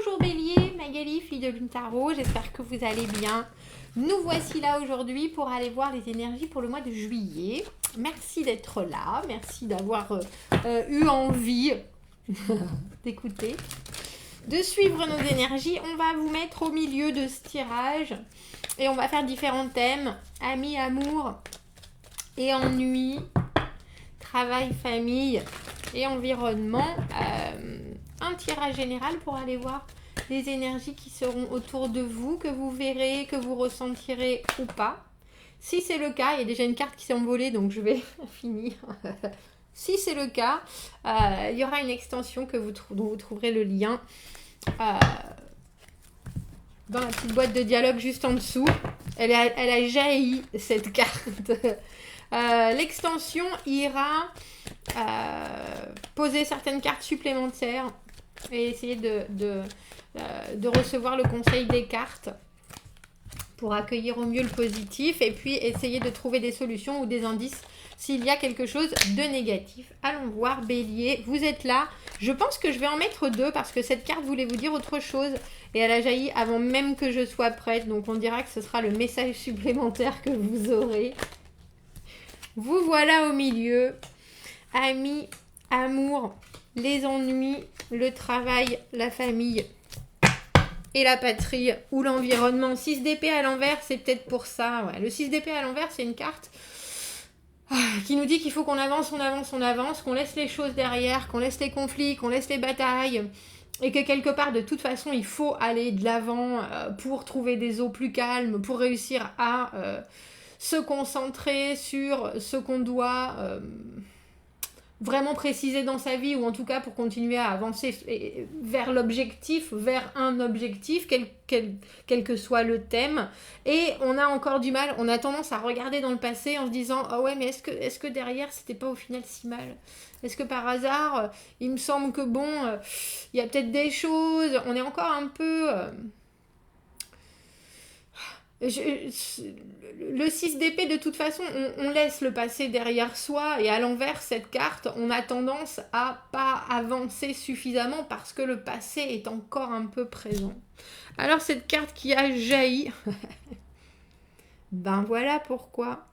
Bonjour Bélier, Magali, fille de Lune Tarot, j'espère que vous allez bien. Nous voici là aujourd'hui pour aller voir les énergies pour le mois de juillet. Merci d'être là, merci d'avoir eu envie d'écouter, de suivre nos énergies. On va vous mettre au milieu de ce tirage et on va faire différents thèmes, amis, amour et ennui, travail, famille et environnement. Un tirage général pour aller voir les énergies qui seront autour de vous, que vous verrez, que vous ressentirez ou pas. Si c'est le cas, il y a déjà une carte qui s'est envolée, donc je vais finir. Si c'est le cas, il y aura une extension dont vous trouverez le lien dans la petite boîte de dialogue juste en dessous. Elle a jailli, cette carte. L'extension ira poser certaines cartes supplémentaires et essayer de recevoir le conseil des cartes pour accueillir au mieux le positif et puis essayer de trouver des solutions ou des indices s'il y a quelque chose de négatif. Allons voir, Bélier, vous êtes là. Je pense que je vais en mettre deux parce que cette carte voulait vous dire autre chose et elle a jailli avant même que je sois prête, donc on dira que ce sera le message supplémentaire que vous aurez. Vous voilà au milieu. Amis, amour, les ennuis, le travail, la famille et la patrie ou l'environnement. 6 d'épée à l'envers, c'est peut-être pour ça. Ouais. Le 6 d'épée à l'envers, c'est une carte qui nous dit qu'il faut qu'on avance, qu'on laisse les choses derrière, qu'on laisse les conflits, qu'on laisse les batailles et que quelque part, de toute façon, il faut aller de l'avant pour trouver des eaux plus calmes, pour réussir à se concentrer sur ce qu'on doit vraiment préciser dans sa vie, ou en tout cas pour continuer à avancer vers l'objectif, vers un objectif, quel que soit le thème. Et on a encore du mal, on a tendance à regarder dans le passé en se disant « Ah ouais, mais est-ce que derrière, c'était pas au final si mal ? Est-ce que par hasard, il me semble que bon, il y a peut-être des choses, on est encore un peu... Le 6 d'épée, de toute façon, on laisse le passé derrière soi, et à l'envers, cette carte, on a tendance à pas avancer suffisamment parce que le passé est encore un peu présent. Alors cette carte qui a jailli, ben voilà pourquoi.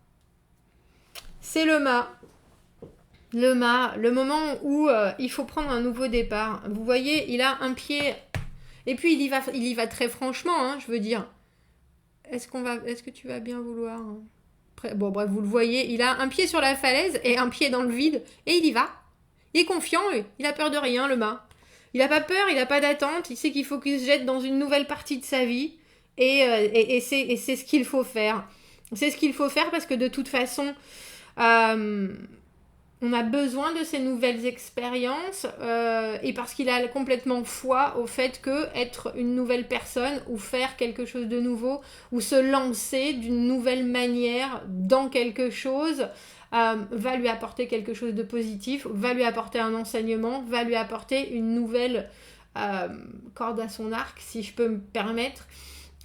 C'est le mât. Le mât, le moment où il faut prendre un nouveau départ. Vous voyez, il a un pied, et puis il y va très franchement, hein, je veux dire. Est-ce que tu vas bien vouloir Bon, bref, vous le voyez, il a un pied sur la falaise et un pied dans le vide, et il y va. Il est confiant, il a peur de rien, le mât. Il n'a pas peur, il n'a pas d'attente, il sait qu'il faut qu'il se jette dans une nouvelle partie de sa vie, et c'est ce qu'il faut faire. C'est ce qu'il faut faire parce que de toute façon, on a besoin de ces nouvelles expériences et parce qu'il a complètement foi au fait que être une nouvelle personne ou faire quelque chose de nouveau ou se lancer d'une nouvelle manière dans quelque chose va lui apporter quelque chose de positif, va lui apporter un enseignement, va lui apporter une nouvelle corde à son arc, si je peux me permettre.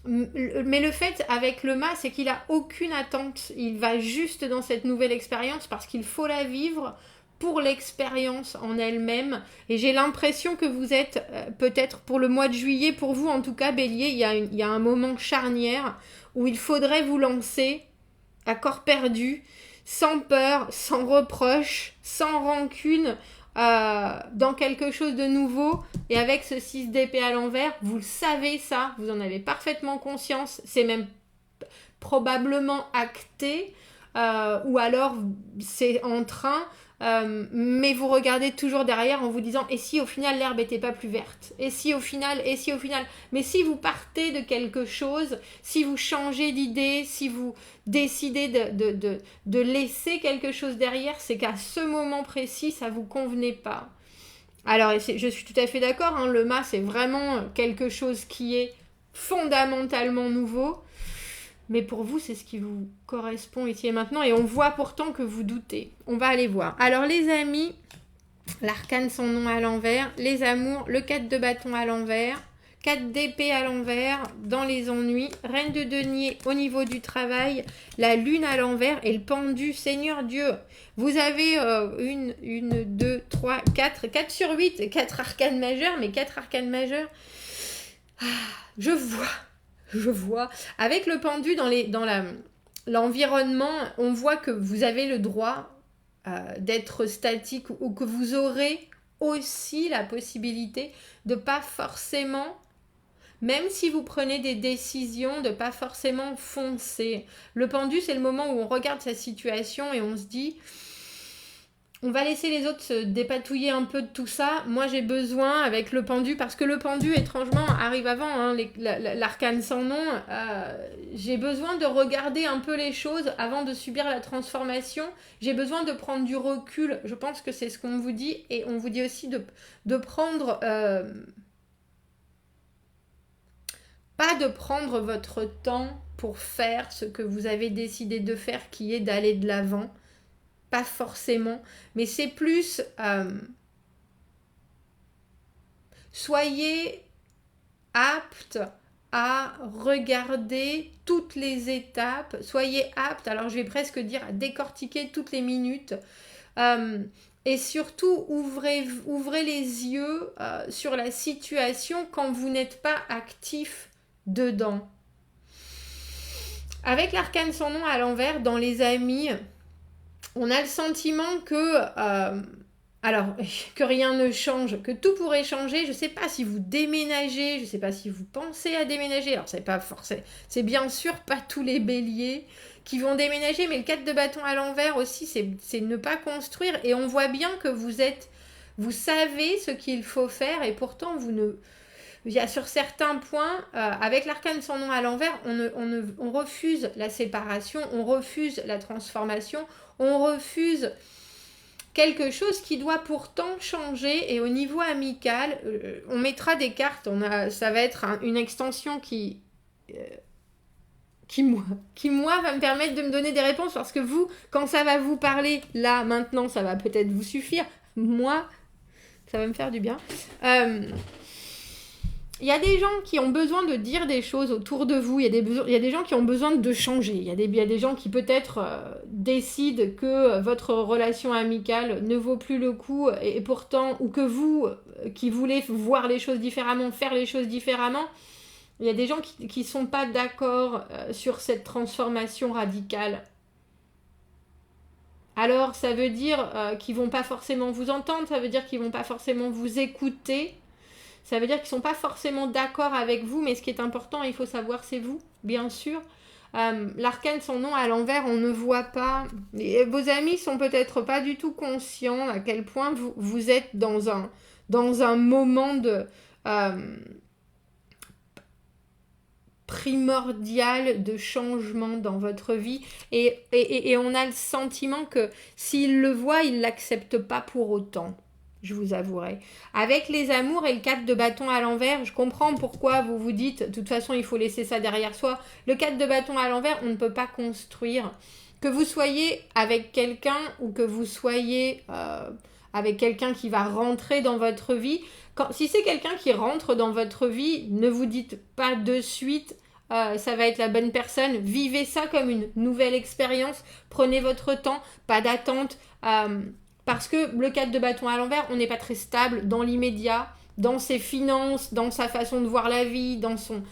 Mais le fait avec le mât, c'est qu'il a aucune attente. Il va juste dans cette nouvelle expérience parce qu'il faut la vivre pour l'expérience en elle-même. Et j'ai l'impression que vous êtes, peut-être pour le mois de juillet, pour vous en tout cas, Bélier, il y a un moment charnière où il faudrait vous lancer à corps perdu, sans peur, sans reproche, sans rancune, dans quelque chose de nouveau. Et avec ce 6 d'épée à l'envers, vous le savez ça, vous en avez parfaitement conscience, c'est même probablement acté, ou alors c'est en train, mais vous regardez toujours derrière en vous disant et si au final l'herbe n'était pas plus verte, et si au final, mais si vous partez de quelque chose, si vous changez d'idée, si vous décidez de laisser quelque chose derrière, c'est qu'à ce moment précis ça vous convenait pas. Alors je suis tout à fait d'accord, hein, le mât c'est vraiment quelque chose qui est fondamentalement nouveau, mais pour vous c'est ce qui vous correspond ici et maintenant, et on voit pourtant que vous doutez. On va aller voir. Alors les amis, l'arcane son nom à l'envers, les amours, le 4 de bâton à l'envers, 4 d'épée à l'envers, dans les ennuis, reine de denier au niveau du travail, la lune à l'envers et le pendu. Seigneur Dieu, vous avez 1, 2, 3, 4 sur 8, 4 arcanes majeures, mais 4 arcanes majeures. Je vois. Avec le pendu l'environnement, on voit que vous avez le droit d'être statique ou que vous aurez aussi la possibilité de pas forcément, même si vous prenez des décisions, de pas forcément foncer. Le pendu, c'est le moment où on regarde sa situation et on se dit, on va laisser les autres se dépatouiller un peu de tout ça. Moi, j'ai besoin avec le pendu, parce que le pendu, étrangement, arrive avant, hein, l'arcane sans nom. J'ai besoin de regarder un peu les choses avant de subir la transformation. J'ai besoin de prendre du recul. Je pense que c'est ce qu'on vous dit. Et on vous dit aussi de prendre... pas de prendre votre temps pour faire ce que vous avez décidé de faire, qui est d'aller de l'avant. Pas forcément, mais c'est plus soyez apte à regarder toutes les étapes, soyez apte, alors je vais presque dire à décortiquer toutes les minutes, et surtout ouvrez les yeux sur la situation quand vous n'êtes pas actif dedans. Avec l'arcane sans nom à l'envers, dans les amis, on a le sentiment que rien ne change, que tout pourrait changer. Je ne sais pas si vous déménagez, je ne sais pas si vous pensez à déménager. Alors, c'est pas forcément, c'est bien sûr pas tous les béliers qui vont déménager, mais le 4 de bâton à l'envers aussi, c'est ne pas construire. Et on voit bien que vous savez ce qu'il faut faire, et pourtant il y a sur certains points, avec l'arcane sans nom à l'envers, on refuse la séparation, on refuse la transformation, on refuse quelque chose qui doit pourtant changer. Et au niveau amical, on mettra des cartes, ça va être une extension qui moi va me permettre de me donner des réponses, parce que vous, quand ça va vous parler, là, maintenant, ça va peut-être vous suffire. Moi, ça va me faire du bien. Il y a des gens qui ont besoin de dire des choses autour de vous, il y a des gens qui ont besoin de changer, il y a des gens qui peut-être décident que votre relation amicale ne vaut plus le coup, et pourtant, ou que vous, qui voulez voir les choses différemment, faire les choses différemment, il y a des gens qui ne sont pas d'accord sur cette transformation radicale. Alors, ça veut dire qu'ils ne vont pas forcément vous entendre, ça veut dire qu'ils ne vont pas forcément vous écouter. Ça veut dire qu'ils ne sont pas forcément d'accord avec vous, mais ce qui est important, il faut savoir, c'est vous, bien sûr. L'arcane sans nom à l'envers, on ne voit pas. Et vos amis sont peut-être pas du tout conscients à quel point vous êtes dans un moment de primordial de changement dans votre vie. Et on a le sentiment que s'ils le voient, ils ne l'acceptent pas pour autant. Je vous avouerai. Avec les amours et le 4 de bâton à l'envers, je comprends pourquoi vous vous dites, de toute façon, il faut laisser ça derrière soi. Le 4 de bâton à l'envers, on ne peut pas construire. Que vous soyez avec quelqu'un ou que vous soyez avec quelqu'un qui va rentrer dans votre vie, si c'est quelqu'un qui rentre dans votre vie, ne vous dites pas de suite ça va être la bonne personne. Vivez ça comme une nouvelle expérience. Prenez votre temps, pas d'attente. Parce que le 4 de bâton à l'envers, on n'est pas très stable dans l'immédiat, dans ses finances, dans sa façon de voir la vie, dans son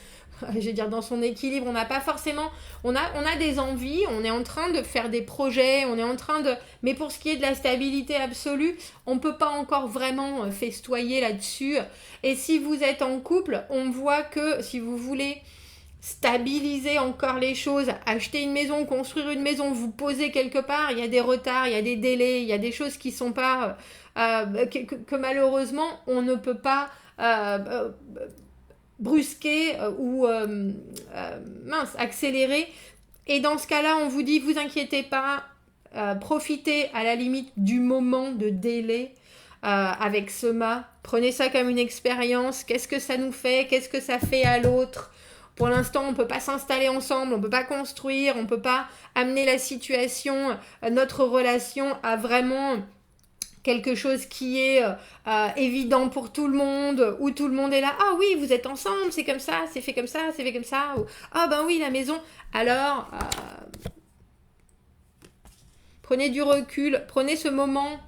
équilibre. On n'a pas forcément... On a des envies, on est en train de faire des projets, mais pour ce qui est de la stabilité absolue, on ne peut pas encore vraiment festoyer là-dessus. Et si vous êtes en couple, on voit que si vous voulez stabiliser encore les choses, acheter une maison, construire une maison, vous poser quelque part, il y a des retards, il y a des délais, il y a des choses qui sont pas que malheureusement on ne peut pas brusquer ou accélérer. Et dans ce cas-là, on vous dit, vous inquiétez pas, profitez à la limite du moment de délai avec ce mât. Prenez ça comme une expérience. Qu'est-ce que ça nous fait? Qu'est-ce que ça fait à l'autre? Pour l'instant, on ne peut pas s'installer ensemble, on ne peut pas construire, on ne peut pas amener la situation, notre relation à vraiment quelque chose qui est évident pour tout le monde, où tout le monde est là, ah oui, vous êtes ensemble, c'est comme ça, c'est fait comme ça, c'est fait comme ça, ou ah ben oui, la maison. Alors, prenez du recul, prenez ce moment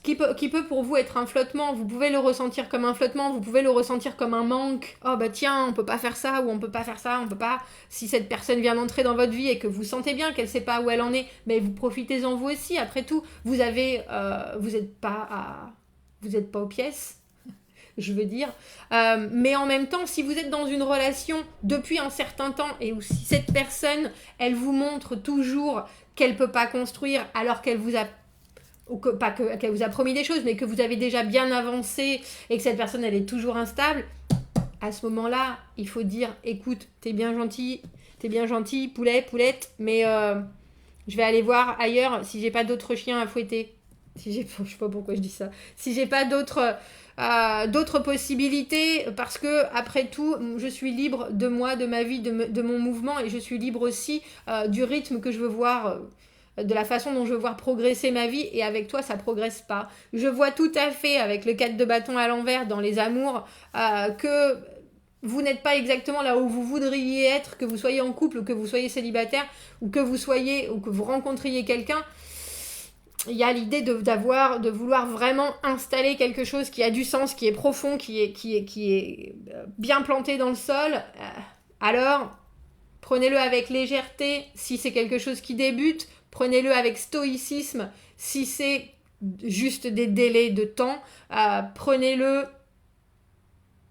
qui peut pour vous être un flottement. Vous pouvez le ressentir comme un flottement, vous pouvez le ressentir comme un manque. Oh bah tiens, on peut pas faire ça, ou on peut pas faire ça, on peut pas. Si cette personne vient d'entrer dans votre vie et que vous sentez bien qu'elle sait pas où elle en est, mais vous profitez-en vous aussi. Après tout, vous êtes pas aux pièces. Je veux dire. Mais en même temps, si vous êtes dans une relation depuis un certain temps et où si cette personne, elle vous montre toujours qu'elle peut pas construire alors qu'elle vous a qu'elle vous a promis des choses, mais que vous avez déjà bien avancé et que cette personne, elle est toujours instable, à ce moment-là, il faut dire, écoute, t'es bien gentil, poulette, mais je vais aller voir ailleurs si j'ai pas d'autres chiens à fouetter. Je sais pas pourquoi je dis ça. Si j'ai pas d'autres possibilités, parce que après tout, je suis libre de moi, de ma vie, de mon mouvement, et je suis libre aussi du rythme que je veux voir, de la façon dont je veux voir progresser ma vie, et avec toi, ça progresse pas. Je vois tout à fait, avec le 4 de bâton à l'envers dans les amours, que vous n'êtes pas exactement là où vous voudriez être, que vous soyez en couple, ou que vous soyez célibataire, ou que vous rencontriez quelqu'un. Il y a l'idée de vouloir vraiment installer quelque chose qui a du sens, qui est profond, qui est bien planté dans le sol. Alors, prenez-le avec légèreté si c'est quelque chose qui débute. Prenez-le avec stoïcisme si c'est juste des délais de temps. Prenez-le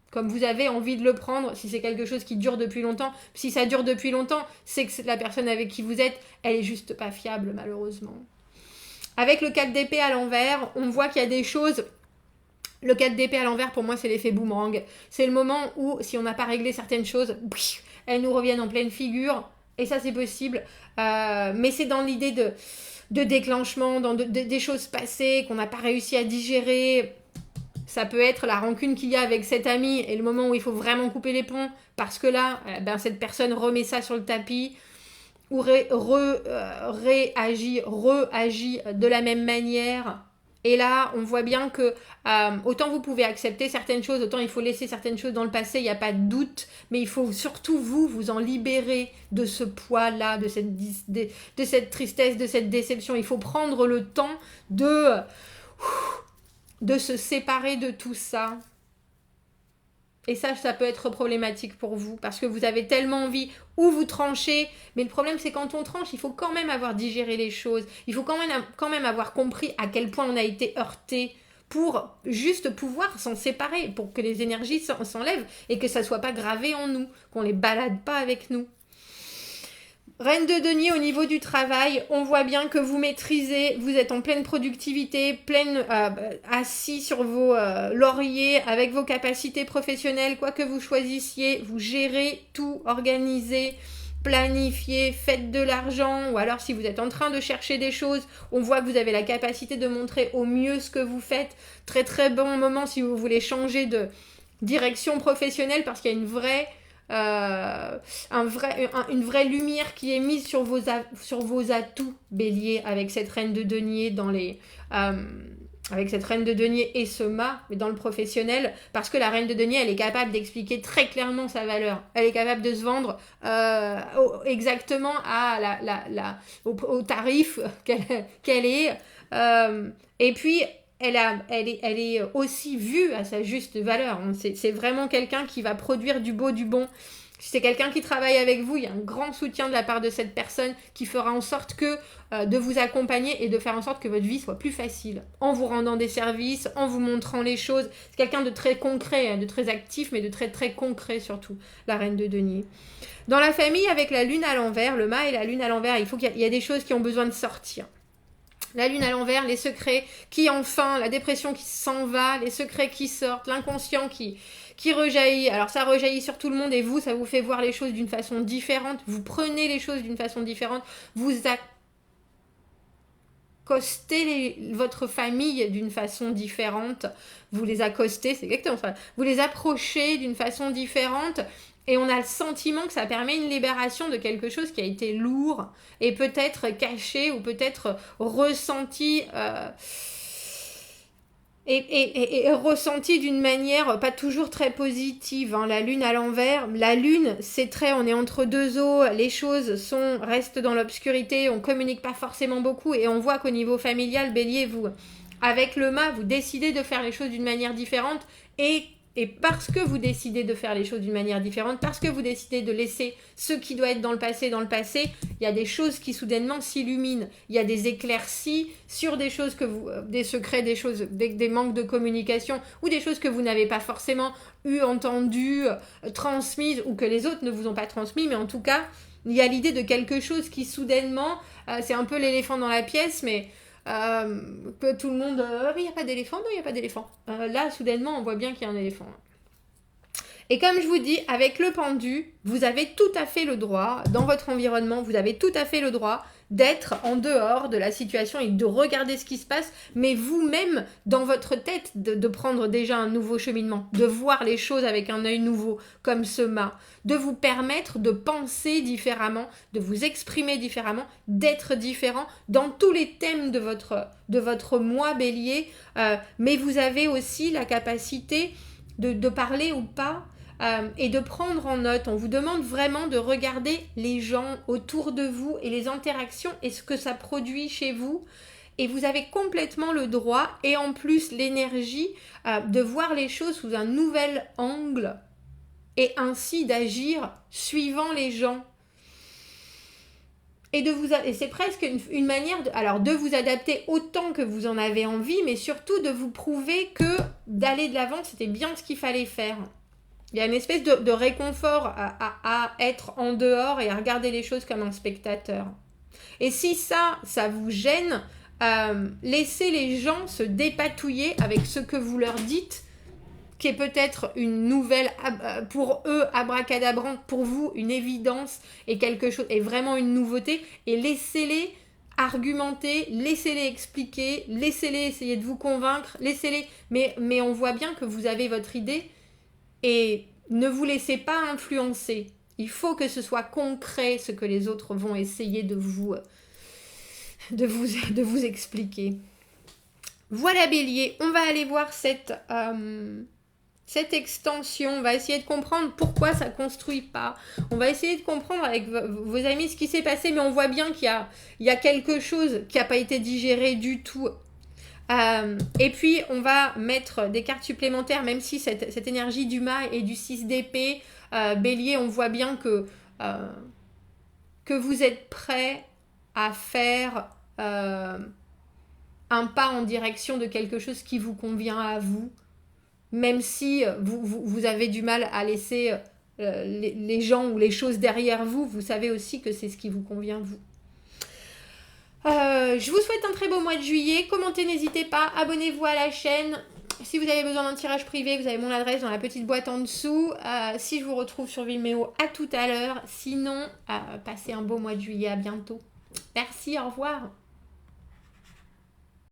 comme vous avez envie de le prendre, si c'est quelque chose qui dure depuis longtemps. Si ça dure depuis longtemps, c'est que la personne avec qui vous êtes, elle est juste pas fiable, malheureusement. Avec le 4 d'épée à l'envers, on voit qu'il y a des choses. Le 4 d'épée à l'envers, pour moi, c'est l'effet boomerang. C'est le moment où, si on n'a pas réglé certaines choses, elles nous reviennent en pleine figure. Et ça, c'est possible. Mais c'est dans l'idée de déclenchement, des choses passées qu'on n'a pas réussi à digérer. Ça peut être la rancune qu'il y a avec cet ami et le moment où il faut vraiment couper les ponts. Parce que là, cette personne remet ça sur le tapis. Ou réagit de la même manière. Et là, on voit bien que autant vous pouvez accepter certaines choses, autant il faut laisser certaines choses dans le passé, il n'y a pas de doute, mais il faut surtout vous en libérer de ce poids-là, de cette tristesse, de cette déception. Il faut prendre le temps de se séparer de tout ça. Et ça peut être problématique pour vous, parce que vous avez tellement envie, ou vous tranchez, mais le problème c'est quand on tranche, il faut quand même avoir digéré les choses, il faut quand même avoir compris à quel point on a été heurté, pour juste pouvoir s'en séparer, pour que les énergies s'enlèvent, et que ça soit pas gravé en nous, qu'on les balade pas avec nous. Reine de denier, au niveau du travail, on voit bien que vous maîtrisez, vous êtes en pleine productivité, assis sur vos lauriers, avec vos capacités professionnelles, quoi que vous choisissiez, vous gérez tout, organisez, planifiez, faites de l'argent, ou alors si vous êtes en train de chercher des choses, on voit que vous avez la capacité de montrer au mieux ce que vous faites. Très très bon moment si vous voulez changer de direction professionnelle, parce qu'il y a une vraie lumière qui est mise sur vos atouts, Bélier, avec cette reine de denier avec cette reine de denier et ce mât, mais dans le professionnel, parce que la reine de denier, elle est capable d'expliquer très clairement sa valeur. Elle est capable de se vendre exactement au tarif qu'elle est. Et puis, elle est aussi vue à sa juste valeur. C'est vraiment quelqu'un qui va produire du beau, du bon. Si c'est quelqu'un qui travaille avec vous, il y a un grand soutien de la part de cette personne qui fera en sorte de vous accompagner et de faire en sorte que votre vie soit plus facile. En vous rendant des services, en vous montrant les choses. C'est quelqu'un de très concret, de très actif, mais de très très concret surtout, la reine de denier. Dans la famille, avec la lune à l'envers, le mât et la lune à l'envers, il y a des choses qui ont besoin de sortir. La lune à l'envers, les secrets qui enfin, la dépression qui s'en va, les secrets qui sortent, l'inconscient qui rejaillit. Alors ça rejaillit sur tout le monde et vous, ça vous fait voir les choses d'une façon différente. Vous prenez les choses d'une façon différente. Vous accostez votre famille d'une façon différente. Vous les accostez, c'est exactement ça. Vous les approchez d'une façon différente. Et on a le sentiment que ça permet une libération de quelque chose qui a été lourd et peut-être caché ou peut-être ressenti et ressenti d'une manière pas toujours très positive. La lune à l'envers, la lune, on est entre deux eaux, les choses restent dans l'obscurité, on communique pas forcément beaucoup et on voit qu'au niveau familial, Bélier, Avec le mât, vous décidez de faire les choses d'une manière différente et parce que vous décidez de faire les choses d'une manière différente, parce que vous décidez de laisser ce qui doit être dans le passé, il y a des choses qui soudainement s'illuminent. Il y a des éclaircies sur des choses des secrets, des choses, des manques de communication ou des choses que vous n'avez pas forcément entendues, transmises ou que les autres ne vous ont pas transmis. Mais en tout cas, il y a l'idée de quelque chose qui soudainement, c'est un peu l'éléphant dans la pièce, mais que tout le monde il n'y a pas d'éléphant, non il n'y a pas d'éléphant, là soudainement on voit bien qu'il y a un éléphant. Et comme je vous dis, avec le pendu, vous avez tout à fait le droit, dans votre environnement, vous avez tout à fait le droit d'être en dehors de la situation et de regarder ce qui se passe, mais vous-même, dans votre tête, de prendre déjà un nouveau cheminement, de voir les choses avec un œil nouveau, comme ce mât, de vous permettre de penser différemment, de vous exprimer différemment, d'être différent dans tous les thèmes de votre moi bélier, mais vous avez aussi la capacité de parler ou pas, et de prendre en note. On vous demande vraiment de regarder les gens autour de vous et les interactions et ce que ça produit chez vous. Et vous avez complètement le droit et en plus l'énergie de voir les choses sous un nouvel angle et ainsi d'agir suivant les gens. Et c'est presque une manière de vous adapter autant que vous en avez envie, mais surtout de vous prouver que d'aller de l'avant, c'était bien ce qu'il fallait faire. Il y a une espèce de réconfort à être en dehors et à regarder les choses comme un spectateur. Et si ça vous gêne, laissez les gens se dépatouiller avec ce que vous leur dites, qui est peut-être une nouvelle, pour eux, abracadabrante, pour vous, une évidence et quelque chose, et vraiment une nouveauté, et laissez-les argumenter, laissez-les expliquer, laissez-les essayer de vous convaincre, laissez-les, mais on voit bien que vous avez votre idée. Et ne vous laissez pas influencer. Il faut que ce soit concret ce que les autres vont essayer de vous expliquer. Voilà Bélier, on va aller voir cette extension. On va essayer de comprendre pourquoi ça ne construit pas. On va essayer de comprendre avec vos amis ce qui s'est passé, mais on voit bien qu'il y a quelque chose qui n'a pas été digéré du tout. Et puis on va mettre des cartes supplémentaires, même si cette énergie du mât et du 6 d'épée, Bélier, on voit bien que vous êtes prêt à faire un pas en direction de quelque chose qui vous convient à vous, même si vous avez du mal à laisser les gens ou les choses derrière vous, vous savez aussi que c'est ce qui vous convient vous. Je vous souhaite un très beau mois de juillet. Commentez, n'hésitez pas. Abonnez-vous à la chaîne. Si vous avez besoin d'un tirage privé, vous avez mon adresse dans la petite boîte en dessous. Si je vous retrouve sur Vimeo, à tout à l'heure. Sinon, passez un beau mois de juillet. À bientôt. Merci, au revoir.